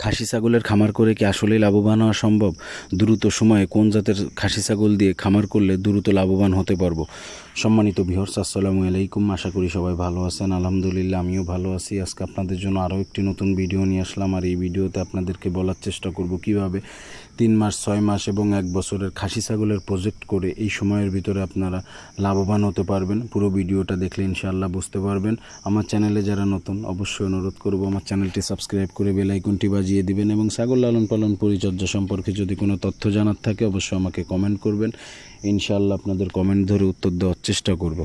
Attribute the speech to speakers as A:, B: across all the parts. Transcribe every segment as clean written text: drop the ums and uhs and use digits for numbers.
A: খাসি ছাগলের খামার করে কি আসলেই লাভবান হওয়া সম্ভব? দ্রুত সময়ে কোন জাতের খাসি ছাগল দিয়ে খামার করলে দ্রুত লাভবান হতে পারবো? সম্মানিত ভিউয়ার্স, আসসালামু আলাইকুম। আশা করি সবাই ভালো আছেন। আলহামদুলিল্লাহ, আমিও ভালো আছি। আজকে আপনাদের জন্য আরও একটি নতুন ভিডিও নিয়ে আসলাম। আর এই ভিডিওতে আপনাদেরকে বলার চেষ্টা করব কিভাবে 3 মাস, 6 মাস এবং 1 বছরের খাসি ছাগলের প্রজেক্ট করে এই সময়ের ভিতরে আপনারা লাভবান হতে পারবেন। পুরো ভিডিওটা দেখলে ইনশাআল্লাহ বুঝতে পারবেন। আমার চ্যানেলে যারা নতুন, অবশ্যই অনুরোধ করব আমার চ্যানেলটি সাবস্ক্রাইব করে বেল আইকনটি বাজিয়ে দিবেন এবং ছাগল লালন পালন পরিচর্যা সম্পর্কে যদি কোনো তথ্য জানার থাকে অবশ্যই আমাকে কমেন্ট করবেন। ইনশাআল্লাহ আপনাদের কমেন্ট ধরে উত্তর দেওয়ার চেষ্টা করব।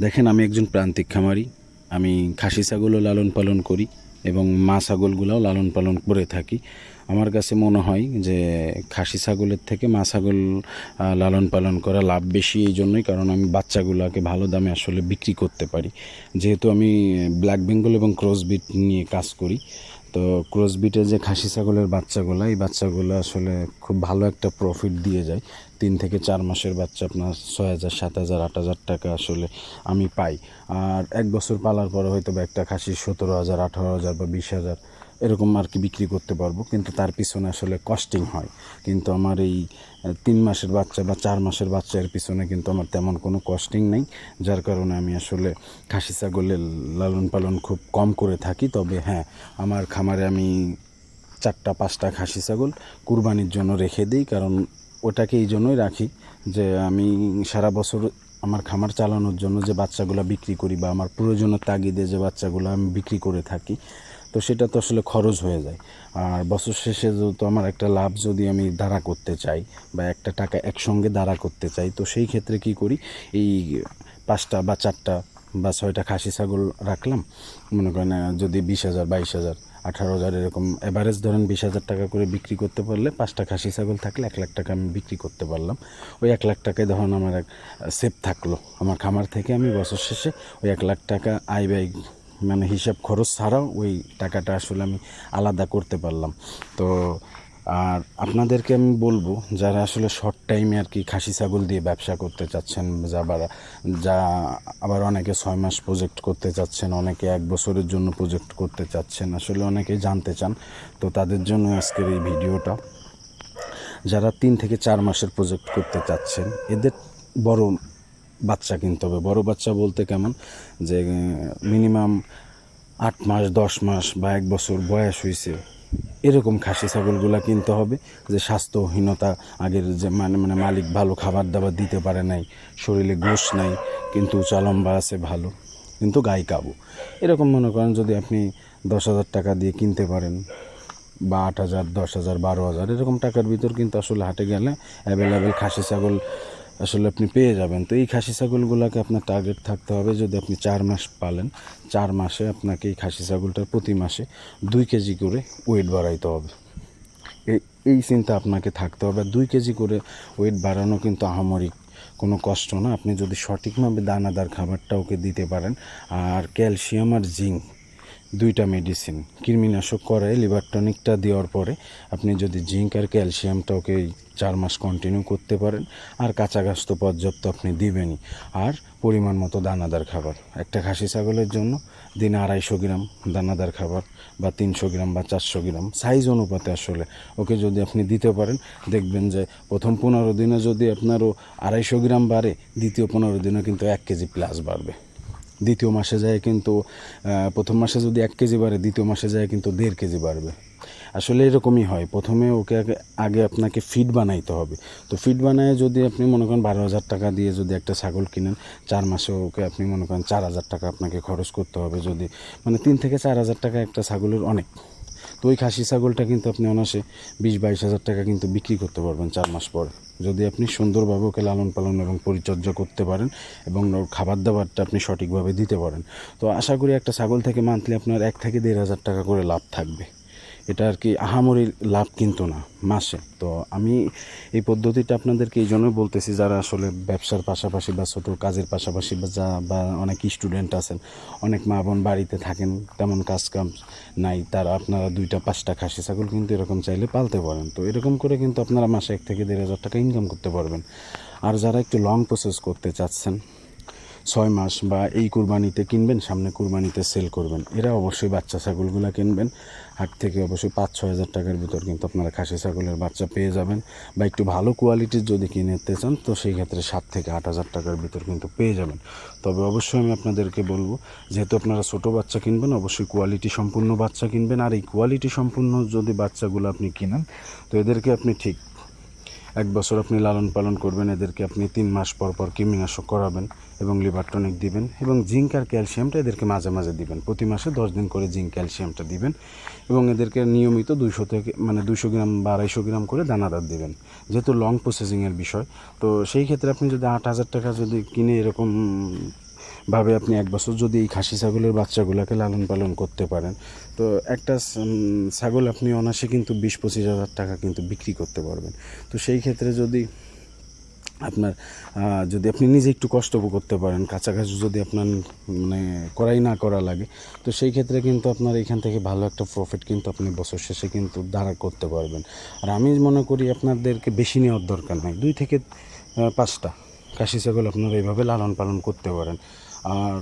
A: দেখেন, আমি একজন প্রান্তিক খামারি। আমি খাসি ছাগলও লালন পালন করি এবং মা ছাগলগুলোও লালন পালন করে থাকি। আমার কাছে মনে হয় যে খাসি ছাগলের থেকে মা ছাগল লালন পালন করা লাভ বেশি, এই জন্যই কারণ আমি বাচ্চাগুলোকে ভালো দামে আসলে বিক্রি করতে পারি। যেহেতু আমি ব্ল্যাক বেঙ্গল এবং ক্রসবিট নিয়ে কাজ করি, তো ক্রসবিটের যে খাসি ছাগলের বাচ্চাগুলো, এই বাচ্চাগুলো আসলে খুব ভালো একটা প্রফিট দিয়ে যায়। 3 থেকে 4 মাসের বাচ্চা আপনার 6,000, 7,000, 8,000 টাকা আসলে আমি পাই। আর 1 বছর পালার পরে হয়তো বা একটা খাসি 17,000, 18,000 বা 20,000 এরকম আর কি বিক্রি করতে পারবো, কিন্তু তার পিছনে আসলে কস্টিং হয়। কিন্তু আমার এই 3 মাসের বাচ্চা বা 4 মাসের বাচ্চার পিছনে কিন্তু আমার তেমন কোনো কস্টিং নেই, যার কারণে আমি আসলে খাসি ছাগলের লালন পালন খুব কম করে থাকি। তবে হ্যাঁ, আমার খামারে আমি 4-5টা খাসি ছাগল কুরবানির জন্য রেখে দিই, কারণ ওটাকে এই জন্যই রাখি যে আমি সারা বছর আমার খামার চালানোর জন্য যে বাচ্চাগুলো বিক্রি করি বা আমার প্রয়োজনের তাগিদে যে বাচ্চাগুলো আমি বিক্রি করে থাকি, তো সেটা তো আসলে খরচ হয়ে যায়। আর বছর শেষে যেহেতু আমার একটা লাভ যদি আমি দাঁড়া করতে চাই বা একটা টাকা একসঙ্গে দাঁড়া করতে চাই, তো সেই ক্ষেত্রে কি করি, এই 5টা বা 4টা বা 6টা খাসি ছাগল রাখলাম। মনে করেন যদি 20,000, 22,000, 18,000 এরকম অ্যাভারেজ ধরেন 20,000 টাকা করে বিক্রি করতে পারলে 5টা খাসি ছাগল থাকলে 1,00,000 টাকা আমি বিক্রি করতে পারলাম। ওই 1,00,000 টাকায় ধরুন আমার এক সেভ থাকলো। আমার খামার থেকে আমি বছর শেষে ওই 1,00,000 টাকা আয় ব্যয় মানে হিসাব খরচ ছাড়াও ওই টাকাটা আসলে আমি আলাদা করতে পারলাম। তো আর আপনাদেরকে আমি বলবো, যারা আসলে শর্ট টাইমে আর কি খাসি ছাগল দিয়ে ব্যবসা করতে চাচ্ছেন, যা আবার অনেকে 6 মাস প্রজেক্ট করতে চাচ্ছেন, অনেকে 1 বছরের জন্য প্রজেক্ট করতে চাচ্ছেন, আসলে অনেকে জানতে চান, তো তাদের জন্য আজকের এই ভিডিওটা। যারা 3 থেকে 4 মাসের প্রজেক্ট করতে চাচ্ছেন, এদের বড় বাচ্চা কিনতে হবে। বড় বাচ্চা বলতে কেমন, যে মিনিমাম 8 মাস, 10 মাস বা 1 বছর বয়স হয়েছে এরকম খাসি ছাগলগুলা কিনতে হবে, যে স্বাস্থ্যহীনতা আগের যে মানে মালিক ভালো খাবার দাবার দিতে পারে নাই, শরীরে গোশ নাই, কিন্তু চালম্বা আছে ভালো, কিন্তু গাই কাবু, এরকম মনে করেন যদি আপনি 10,000 টাকা দিয়ে কিনতে পারেন বা 8,000, 10,000, 12,000 এরকম টাকার ভিতর কিন্তু আসলে হাটে গেলে অ্যাভেলেবেল খাসি ছাগল আসলে আপনি পেয়ে যাবেন। তো এই খাসি ছাগলগুলোকে আপনার টার্গেট থাকতে হবে, যদি আপনি 4 মাস পালেন, 4 মাসে আপনাকে এই খাসি ছাগলটার প্রতি মাসে 2 কেজি করে ওয়েট বাড়াইতে হবে। এই চিন্তা আপনাকে থাকতে হবে। 2 কেজি করে ওয়েট বাড়ানো কিন্তু আহামরি কোনো কষ্ট না, আপনি যদি সঠিকভাবে দানাদার খাবারটা ওকে দিতে পারেন। আর ক্যালসিয়াম আর জিঙ্ক 2টা মেডিসিন, কৃমিনাশক করে লিভার টনিকটা দেওয়ার পরে আপনি যদি জিঙ্ক আর ক্যালসিয়ামটা ওকে 4 মাস কন্টিনিউ করতে পারেন, আর কাঁচা ঘাস তো পর্যাপ্ত আপনি দিবেনই, আর পরিমাণ মতো দানাদার খাবার। একটা খাসি ছাগলের জন্য দিনে 250 গ্রাম দানাদার খাবার বা 300 গ্রাম বা 400 গ্রাম সাইজ অনুপাতে আসলে ওকে যদি আপনি দিতে পারেন, দেখবেন যে প্রথম 15 দিনে যদি আপনারও 250 গ্রাম বাড়ে, দ্বিতীয় 15 দিনে কিন্তু 1 কেজি প্লাস বাড়বে। দ্বিতীয় মাসে যায় কিন্তু প্রথম মাসে যদি 1 কেজি বাড়ে, দ্বিতীয় মাসে যায় কিন্তু 1.5 কেজি বাড়বে। আসলে এরকমই হয়। প্রথমে ওকে আগে আপনাকে ফিড বানাইতে হবে। তো ফিড বানায় যদি আপনি মনে করেন 12,000 টাকা দিয়ে যদি একটা ছাগল কিনেন, 4 মাসে ওকে আপনি মনে করেন 4,000 টাকা আপনাকে খরচ করতে হবে। যদি মানে 3 থেকে 4,000 টাকা একটা ছাগলের অনেক। তো ওই খাসি ছাগলটা কিন্তু আপনি অনায়াসে 20-22,000 টাকা কিন্তু বিক্রি করতে পারবেন 4 মাস পরে, যদি আপনি সুন্দরভাবে ওকে লালন পালন এবং পরিচর্যা করতে পারেন এবং ওর খাবার দাবারটা আপনি সঠিকভাবে দিতে পারেন। তো আশা করি একটা ছাগল থেকে মান্থলি আপনার 1 থেকে 1,500 টাকা করে লাভ থাকবে। এটা আর কি আহামরি লাভ কিন্তু না মাসে। তো আমি এই পদ্ধতিটা আপনাদেরকে এই জন্যই বলতেছি, যারা আসলে ব্যবসার পাশাপাশি বা ছোটো কাজের পাশাপাশি বা অনেক স্টুডেন্ট আছেন, অনেক মা বোন বাড়িতে থাকেন, তেমন কাজ কাম নাই, তারা আপনারা 2টা-5টা খাসি ছাগল কিন্তু এরকম চাইলে পালতে পারেন। তো এরকম করে কিন্তু আপনারা মাসে 1 থেকে 1,500 টাকা ইনকাম করতে পারবেন। আর যারা একটু লং প্রসেস করতে চাচ্ছেন, 6 মাস বা এই কুরবানিতে কিনবেন, সামনে কুরবানিতে সেল করবেন, এরা অবশ্যই বাচ্চা ছাগলগুলো কিনবেন হাট থেকে। অবশ্যই 5-6 হাজার টাকার ভিতর কিন্তু আপনারা খাসি ছাগলের বাচ্চা পেয়ে যাবেন, বা একটু ভালো কোয়ালিটির যদি কিনতে চান তো সেই ক্ষেত্রে 7 থেকে 8 হাজার টাকার ভিতর কিন্তু পেয়ে যাবেন। তবে অবশ্যই আমি আপনাদেরকে বলবো, যেহেতু আপনারা ছোটো বাচ্চা কিনবেন অবশ্যই কোয়ালিটি সম্পূর্ণ বাচ্চা কিনবেন। আর এই কোয়ালিটি সম্পূর্ণ যদি বাচ্চাগুলো আপনি কিনেন তো এদেরকে আপনি ঠিক 1 বছর আপনি লালন পালন করবেন, এদেরকে আপনি 3 মাস পর পর কৃমিনাশক করাবেন এবং লিভার টনিক দিবেন, এবং জিঙ্ক আর ক্যালসিয়ামটা এদেরকে মাঝে মাঝে দিবেন। প্রতি মাসে 10 দিন করে জিঙ্ক ক্যালসিয়ামটা দিবেন, এবং এদেরকে নিয়মিত 200 থেকে 200 গ্রাম বা 250 গ্রাম করে দানাদার দিবেন, যেহেতু লং প্রসেসিংয়ের বিষয়। তো সেই ক্ষেত্রে আপনি যদি 8,000 টাকা যদি কিনে এরকম ভাবে আপনি 1 বছর যদি এই খাসি ছাগলের বাচ্চাগুলোকে লালন পালন করতে পারেন, তো একটা ছাগল আপনি অনায়াসে কিন্তু 20-25 হাজার টাকা কিন্তু বিক্রি করতে পারবেন। তো সেই ক্ষেত্রে যদি আপনার যদি আপনি নিজে একটু কষ্ট করতে পারেন, কাছাকাছি যদি আপনার মানে করাই না করা লাগে, তো সেই ক্ষেত্রে কিন্তু আপনার এখান থেকে ভালো একটা প্রফিট কিন্তু আপনি বছর শেষে কিন্তু দাঁড়া করতে পারবেন। আর আমি মনে করি আপনাদেরকে বেশি নেওয়ার দরকার নাই, 2 থেকে 5টা খাসি ছাগল আপনারা এইভাবে লালন পালন করতে পারেন। আর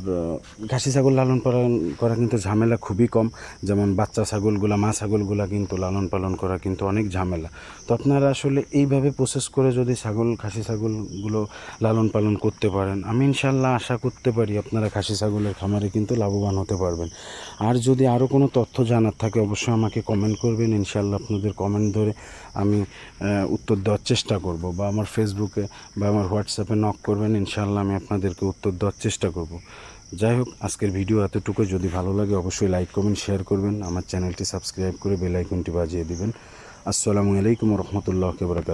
A: খাসি ছাগল লালন পালন করা কিন্তু ঝামেলা খুবই কম, যেমন বাচ্চা ছাগলগুলা, মা ছাগলগুলা কিন্তু লালন পালন করা কিন্তু অনেক ঝামেলা। তো আপনারা আসলে এইভাবে প্রসেস করে যদি খাসি ছাগলগুলো লালন পালন করতে পারেন, আমি ইনশাল্লাহ আশা করতে পারি আপনারা খাসি ছাগলের খামারে কিন্তু লাভবান হতে পারবেন। আর যদি আরও কোনো তথ্য জানার থাকে অবশ্যই আমাকে কমেন্ট করবেন, ইনশাল্লাহ আপনাদের কমেন্ট ধরে আমি উত্তর দেওয়ার চেষ্টা করব, বা আমার ফেসবুকে বা আমার হোয়াটসঅ্যাপে নক করবেন, ইনশাল্লাহ আমি আপনাদেরকে উত্তর দেওয়ার চেষ্টা করব। যাই হোক, আজকের ভিডিও এতটুকু। যদি ভালো লাগে অবশ্যই লাইক কমেন্ট শেয়ার করবেন, আমার চ্যানেলটি সাবস্ক্রাইব করে বেল আইকনটি বাজিয়ে দিবেন। আসসালামু আলাইকুম ওয়া রাহমাতুল্লাহি ওয়া বারাকাতুহু।